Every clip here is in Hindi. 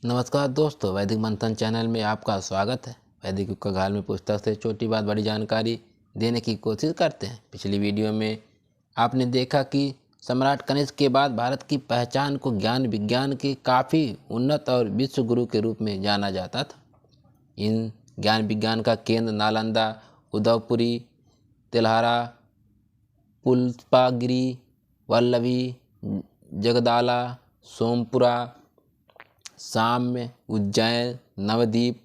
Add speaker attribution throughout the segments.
Speaker 1: नमस्कार दोस्तों, वैदिक मंथन चैनल में आपका स्वागत है। वैदिक युग का काल में पुस्तक से छोटी बात बड़ी जानकारी देने की कोशिश करते हैं। पिछली वीडियो में आपने देखा कि सम्राट कनिष्क के बाद भारत की पहचान को ज्ञान विज्ञान के काफ़ी उन्नत और विश्व गुरु के रूप में जाना जाता था। इन ज्ञान विज्ञान का केंद्र नालंदा, उदयपुरी, तेल्हारा, पुष्पागिरी, वल्लभी, जगदाला, सोमपुरा, साम्य, उज्जैन, नवद्वीप,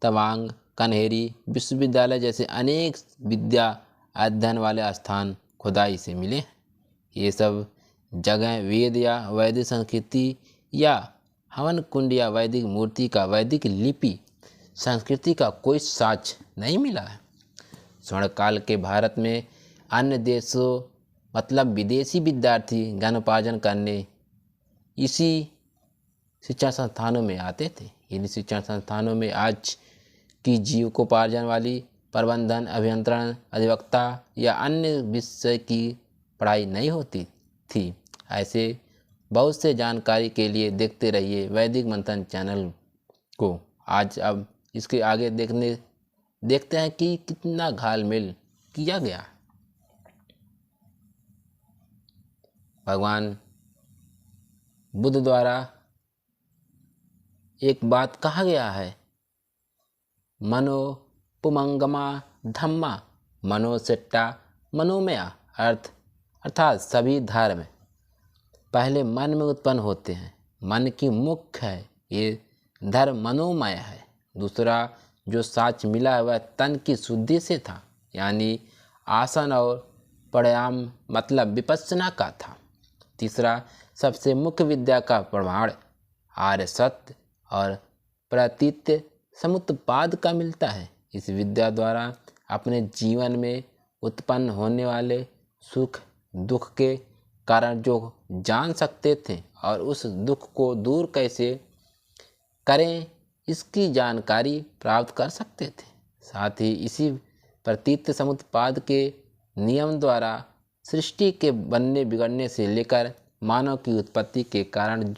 Speaker 1: तवांग, कन्हेरी विश्वविद्यालय जैसे अनेक विद्या अध्ययन वाले स्थान खुदाई से मिले हैं। ये सब जगह वेद या वैदिक संस्कृति या हवन कुंड या वैदिक मूर्ति का वैदिक लिपि संस्कृति का कोई साक्ष्य नहीं मिला है। स्वर्ण काल के भारत में अन्य देशों मतलब विदेशी विद्यार्थी ज्ञानोपार्जन करने इसी शिक्षा संस्थानों में आते थे। इन शिक्षण संस्थानों में आज की जीविकोपार्जन वाली प्रबंधन, अभियंत्रण, अधिवक्ता या अन्य विषय की पढ़ाई नहीं होती थी। ऐसे बहुत से जानकारी के लिए देखते रहिए वैदिक मंथन चैनल को। आज अब इसके आगे देखते हैं कि कितना घालमेल किया गया। भगवान बुद्ध द्वारा एक बात कहा गया है, मनो पुमंगमा धम्मा मनोसेट्टा मनोमया। अर्थात सभी धर्म पहले मन में उत्पन्न होते हैं, मन की मुख्य है। ये धर्म मनोमय है। दूसरा जो साक्ष्य मिला वह तन की शुद्धि से था, यानी आसन और प्राणायाम मतलब विपश्यना का था। तीसरा सबसे मुख्य विद्या का प्रमाण आर्य सत्य और प्रतीत्य समुत्पाद का मिलता है। इस विद्या द्वारा अपने जीवन में उत्पन्न होने वाले सुख दुख के कारण जो जान सकते थे और उस दुख को दूर कैसे करें इसकी जानकारी प्राप्त कर सकते थे। साथ ही इसी प्रतीत्य समुत्पाद के नियम द्वारा सृष्टि के बनने बिगड़ने से लेकर मानव की उत्पत्ति के कारण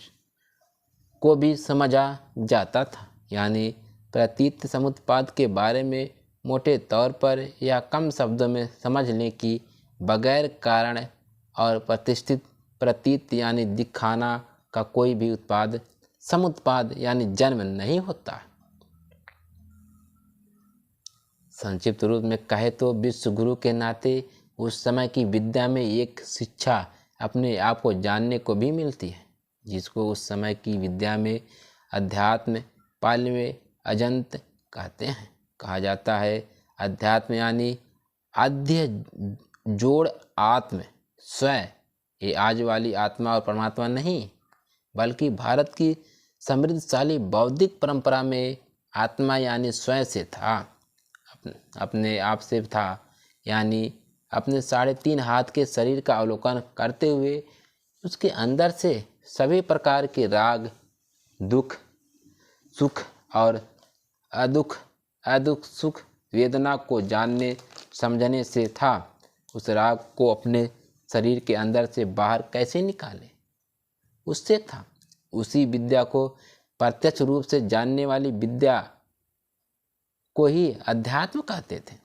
Speaker 1: को भी समझा जाता था। यानी प्रतीत समुत्पाद के बारे में मोटे तौर पर या कम शब्दों में समझ लें कि बगैर कारण और प्रतिष्ठित प्रतीत यानी दिखाना का कोई भी उत्पाद समुत्पाद यानी जन्म नहीं होता। संक्षिप्त रूप में कहे तो विश्व गुरु के नाते उस समय की विद्या में एक शिक्षा अपने आप को जानने को भी मिलती है, जिसको उस समय की विद्या में अध्यात्म पाली में अजंत कहते हैं। कहा जाता है अध्यात्म यानी आद्य जोड़ आत्म स्वयं। ये आज वाली आत्मा और परमात्मा नहीं, बल्कि भारत की समृद्धशाली बौद्धिक परंपरा में आत्मा यानी स्वयं से था, अपने आप से था। यानी अपने 3.5 हाथ के शरीर का अवलोकन करते हुए उसके अंदर से सभी प्रकार के राग, दुख, सुख और अदुख सुख वेदना को जानने समझने से था। उस राग को अपने शरीर के अंदर से बाहर कैसे निकाले उससे था। उसी विद्या को प्रत्यक्ष रूप से जानने वाली विद्या को ही अध्यात्म कहते थे।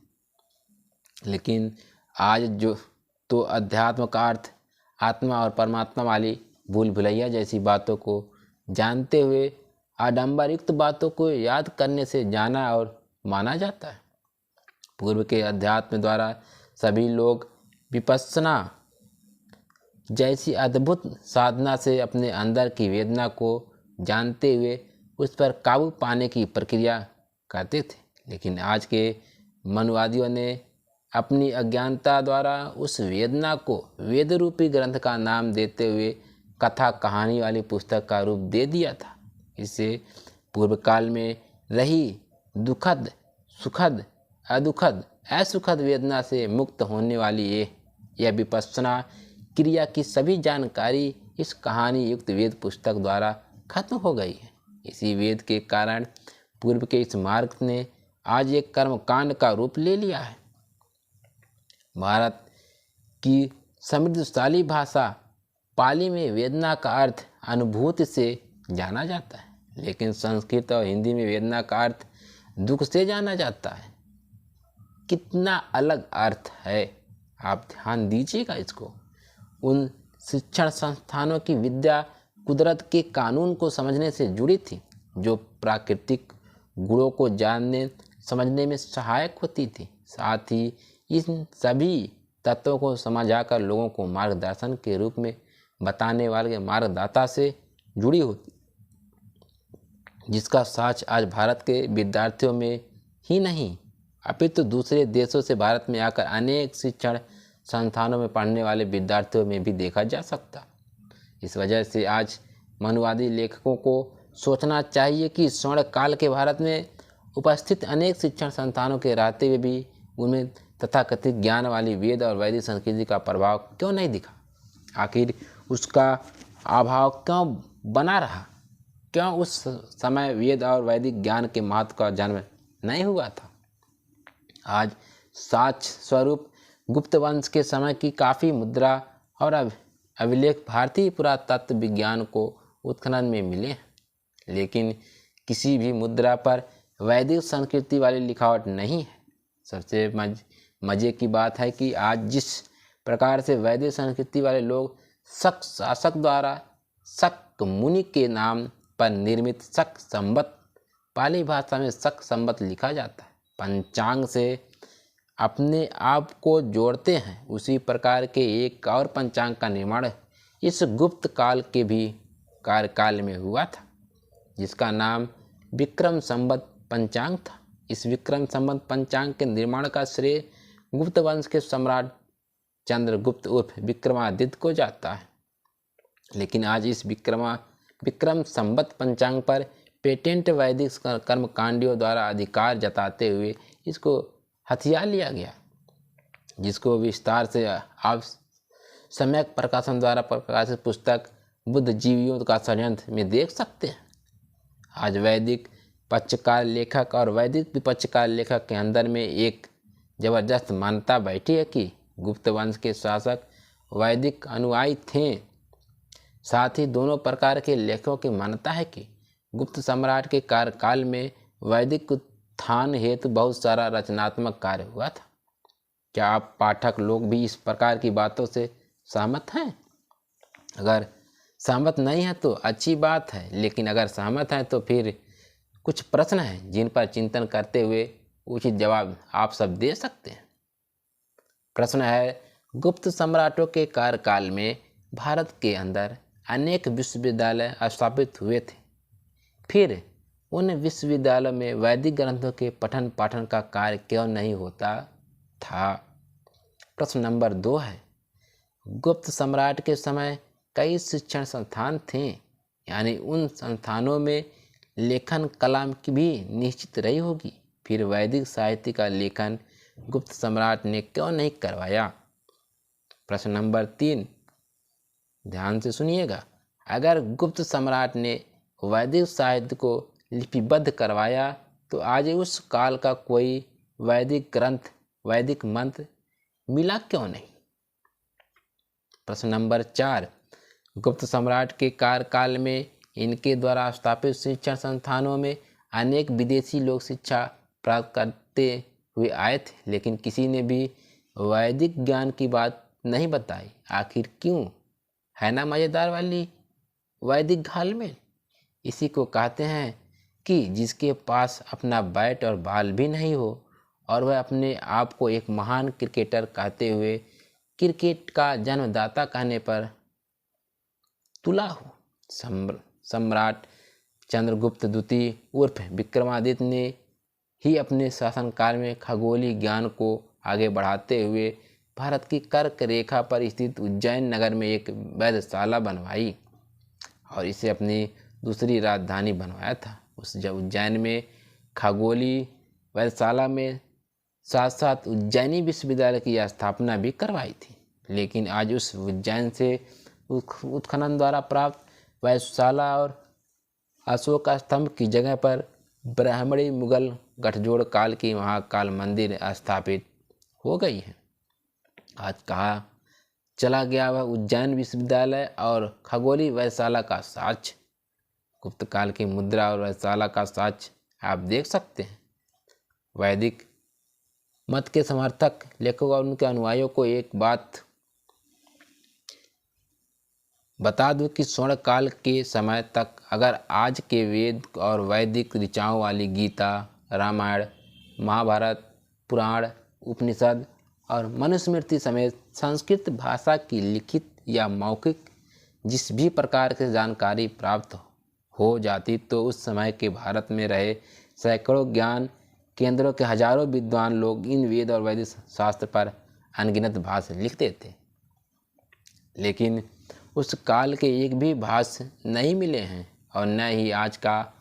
Speaker 1: लेकिन आज जो तो अध्यात्म का अर्थ आत्मा और परमात्मा वाली भूल भुलैया जैसी बातों को जानते हुए आडंबर युक्त बातों को याद करने से जाना और माना जाता है। पूर्व के अध्यात्म द्वारा सभी लोग विपश्यना जैसी अद्भुत साधना से अपने अंदर की वेदना को जानते हुए उस पर काबू पाने की प्रक्रिया करते थे। लेकिन आज के मनुवादियों ने अपनी अज्ञानता द्वारा उस वेदना को वेद रूपी ग्रंथ का नाम देते हुए कथा कहानी वाली पुस्तक का रूप दे दिया था। इससे पूर्व काल में रही दुखद, सुखद, अदुखद, असुखद वेदना से मुक्त होने वाली यह विपश्यना क्रिया की सभी जानकारी इस कहानी युक्त वेद पुस्तक द्वारा खत्म हो गई है। इसी वेद के कारण पूर्व के इस मार्ग ने आज एक कर्मकांड का रूप ले लिया है। भारत की समृद्धशाली भाषा पाली में वेदना का अर्थ अनुभूति से जाना जाता है। लेकिन संस्कृत और हिंदी में वेदना का अर्थ दुख से जाना जाता है। कितना अलग अर्थ है, आप ध्यान दीजिएगा इसको। उन शिक्षण संस्थानों की विद्या कुदरत के कानून को समझने से जुड़ी थी, जो प्राकृतिक गुणों को जानने समझने में सहायक होती थी। साथ ही इन सभी तत्वों को समझाकर लोगों को मार्गदर्शन के रूप में बताने वाले मार्गदाता से जुड़ी होती, जिसका साक्ष्य आज भारत के विद्यार्थियों में ही नहीं अपितु दूसरे देशों से भारत में आकर अनेक शिक्षण संस्थानों में पढ़ने वाले विद्यार्थियों में भी देखा जा सकता। इस वजह से आज मनुवादी लेखकों को सोचना चाहिए कि स्वर्ण काल के भारत में उपस्थित अनेक शिक्षण संस्थानों के रहते हुए भी उनमें तथाकथित ज्ञान वाली वेद और वैदिक संस्कृति का प्रभाव क्यों नहीं दिखा। आखिर उसका अभाव क्यों बना रहा? क्यों उस समय वेद और वैदिक ज्ञान के महत्व का जन्म नहीं हुआ था? आज साक्ष्य स्वरूप गुप्त वंश के समय की काफ़ी मुद्रा और अभिलेख भारतीय पुरातत्व विज्ञान को उत्खनन में मिले, लेकिन किसी भी मुद्रा पर वैदिक संस्कृति वाली लिखावट नहीं है। सबसे मजे की बात है कि आज जिस प्रकार से वैदिक संस्कृति वाले लोग शक शासक द्वारा शक मुनि के नाम पर निर्मित शक संवत, पाली भाषा में शक संवत लिखा जाता है, पंचांग से अपने आप को जोड़ते हैं, उसी प्रकार के एक और पंचांग का निर्माण इस गुप्त काल के भी कार्यकाल में हुआ था, जिसका नाम विक्रम संवत पंचांग था। इस विक्रम संवत पंचांग के निर्माण का श्रेय गुप्त वंश के सम्राट चंद्रगुप्त उर्फ विक्रमादित्य को जाता है। लेकिन आज इस विक्रम संवत पंचांग पर पेटेंट वैदिक कर्मकांडियों द्वारा अधिकार जताते हुए इसको हथिया लिया गया, जिसको विस्तार से आप सम्यक प्रकाशन द्वारा प्रकाशित पुस्तक बुद्धिजीवियों का षड्यंत्र में देख सकते हैं। आज वैदिक पक्षकार लेखक और वैदिक विपक्षकार लेखक के अंदर में एक जबरदस्त मान्यता बैठी है कि गुप्त वंश के शासक वैदिक अनुयायी थे। साथ ही दोनों प्रकार के लेखकों की मान्यता है कि गुप्त सम्राट के कार्यकाल में वैदिक उत्थान हेतु बहुत सारा रचनात्मक कार्य हुआ था। क्या आप पाठक लोग भी इस प्रकार की बातों से सहमत हैं? अगर सहमत नहीं है तो अच्छी बात है, लेकिन अगर सहमत हैं तो फिर कुछ प्रश्न हैं जिन पर चिंतन करते हुए उचित जवाब आप सब दे सकते हैं। प्रश्न है, गुप्त सम्राटों के कार्यकाल में भारत के अंदर अनेक विश्वविद्यालय स्थापित हुए थे, फिर उन विश्वविद्यालयों में वैदिक ग्रंथों के पठन पाठन का कार्य क्यों नहीं होता था? प्रश्न नंबर 2 है, गुप्त सम्राट के समय कई शिक्षण संस्थान थे, यानी उन संस्थानों में लेखन कला की भी निश्चित रही होगी, फिर वैदिक साहित्य का लेखन गुप्त सम्राट ने क्यों नहीं करवाया? प्रश्न नंबर 3, ध्यान से सुनिएगा, अगर गुप्त सम्राट ने वैदिक साहित्य को लिपिबद्ध करवाया तो आज उस काल का कोई वैदिक ग्रंथ, वैदिक मंत्र मिला क्यों नहीं? प्रश्न नंबर 4, गुप्त सम्राट के कार्यकाल में इनके द्वारा स्थापित शिक्षण संस्थानों में अनेक विदेशी लोग शिक्षा प्राप्त करते हुए आए थे, लेकिन किसी ने भी वैदिक ज्ञान की बात नहीं बताई। आखिर क्यों? है ना मज़ेदार वाली वैदिक घालमेल। इसी को कहते हैं कि जिसके पास अपना बैट और बॉल भी नहीं हो और वह अपने आप को एक महान क्रिकेटर कहते हुए क्रिकेट का जन्मदाता कहने पर तुला हो। सम्राट चंद्रगुप्त द्वितीय उर्फ विक्रमादित्य ने ही अपने शासनकाल में खगोलीय ज्ञान को आगे बढ़ाते हुए भारत की कर्क रेखा पर स्थित उज्जैन नगर में एक वेधशाला बनवाई और इसे अपनी दूसरी राजधानी बनवाया था। उस उज्जैन में खगोलीय वेधशाला में साथ साथ उज्जैनी विश्वविद्यालय की स्थापना भी करवाई थी, लेकिन आज उस उज्जैन से उत्खनन द्वारा प्राप्त वेधशाला और अशोक स्तंभ की जगह पर ब्राह्मणी मुगल गठजोड़ काल की महाकाल मंदिर स्थापित हो गई है। आज कहा चला गया वह उज्जैन विश्वविद्यालय और खगोलीय वेधशाला का साक्ष्य। गुप्त काल की मुद्रा और रसाला का साक्ष्य आप देख सकते हैं। वैदिक मत के समर्थक लेखकों और उनके अनुयायियों को एक बात बता दूं कि स्वर्ण काल के समय तक अगर आज के वेद और वैदिक ऋचाओं वाली गीता, रामायण, महाभारत, पुराण, उपनिषद और मनुस्मृति समेत संस्कृत भाषा की लिखित या मौखिक जिस भी प्रकार से जानकारी प्राप्त हो जाती तो उस समय के भारत में रहे सैकड़ों ज्ञान केंद्रों के हजारों विद्वान लोग इन वेद और वैदिक शास्त्र पर अनगिनत भाष्य लिखते थे। लेकिन उस काल के एक भी भाष्य नहीं मिले हैं और न ही आज का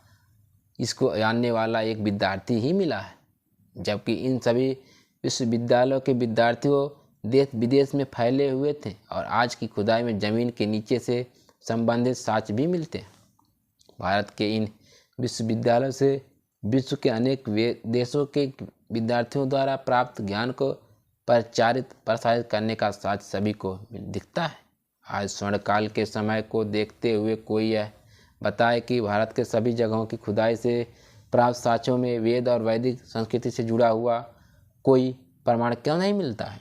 Speaker 1: इसको जानने वाला एक विद्यार्थी ही मिला है, जबकि इन सभी विश्वविद्यालयों के विद्यार्थियों देश विदेश में फैले हुए थे और आज की खुदाई में ज़मीन के नीचे से संबंधित साक्ष्य भी मिलते हैं। भारत के इन विश्वविद्यालयों से विश्व के अनेक देशों के विद्यार्थियों द्वारा प्राप्त ज्ञान को प्रसारित करने का साक्ष्य सभी को दिखता है। आज स्वर्णकाल के समय को देखते हुए कोई यह बताए कि भारत के सभी जगहों की खुदाई से प्राप्त साक्ष्यों में वेद और वैदिक संस्कृति से जुड़ा हुआ कोई प्रमाण क्यों नहीं मिलता है।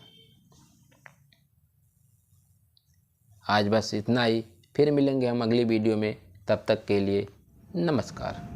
Speaker 1: आज बस इतना ही, फिर मिलेंगे हम अगली वीडियो में। तब तक के लिए नमस्कार।